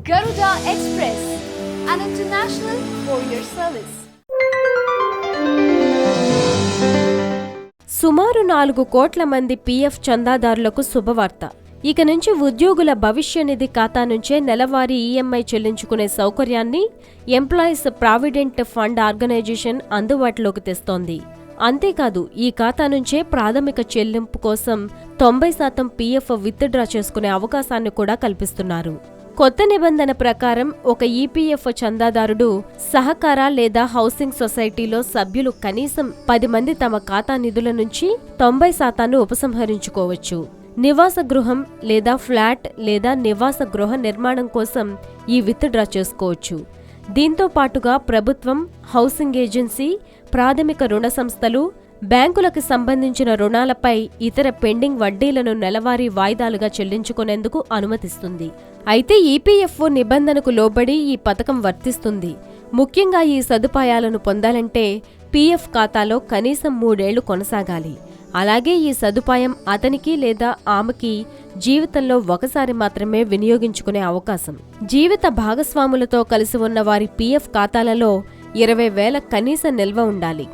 Garuda Express, an international courier service. సుమారు 4 కోట్ల మంది పీఎఫ్ చందాదారులకు శుభవార్త. ఇక నుంచి ఉద్యోగుల భవిష్య నిధి ఖాతా నుంచే నెలవారీ ఈఎంఐ చెల్లించుకునే సౌకర్యాన్ని ఎంప్లాయీస్ ప్రావిడెంట్ ఫండ్ ఆర్గనైజేషన్ అందుబాటులోకి తెస్తోంది. అంతేకాదు ఈ ఖాతా నుంచే ప్రాథమిక చెల్లింపు కోసం 90% పీఎఫ్ విత్డ్రా చేసుకునే అవకాశాన్ని కూడా కల్పిస్తున్నారు. కొత్త నిబంధన ప్రకారం ఒక ఈపీఎఫ్ చందాదారుడు సహకార లేదా హౌసింగ్ సొసైటీలో సభ్యులు కనీసం 10 మంది తమ ఖాతా నిధుల నుంచి 90% ఉపసంహరించుకోవచ్చు. నివాస గృహం లేదా ఫ్లాట్ లేదా నివాస గృహ నిర్మాణం కోసం ఈ విత్డ్రా చేసుకోవచ్చు. దీంతో పాటుగా ప్రభుత్వం, హౌసింగ్ ఏజెన్సీ, ప్రాథమిక రుణ సంస్థలు, బ్యాంకులకు సంబంధించిన రుణాలపై ఇతర పెండింగ్ వడ్డీలను నెలవారీ వాయిదాలుగా చెల్లించుకునేందుకు అనుమతిస్తుంది. అయితే ఈపీఎఫ్ఓ నిబంధనకు లోబడి ఈ పథకం వర్తిస్తుంది. ముఖ్యంగా ఈ సదుపాయాలను పొందాలంటే పీఎఫ్ ఖాతాలో కనీసం 3 ఏళ్లు కొనసాగాలి. అలాగే ఈ సదుపాయం అతనికి లేదా ఆమెకి జీవితంలో ఒకసారి మాత్రమే వినియోగించుకునే అవకాశం. జీవిత భాగస్వాములతో కలిసి ఉన్న వారి పీఎఫ్ ఖాతాలలో 20,000 కనీస నిల్వ ఉండాలి.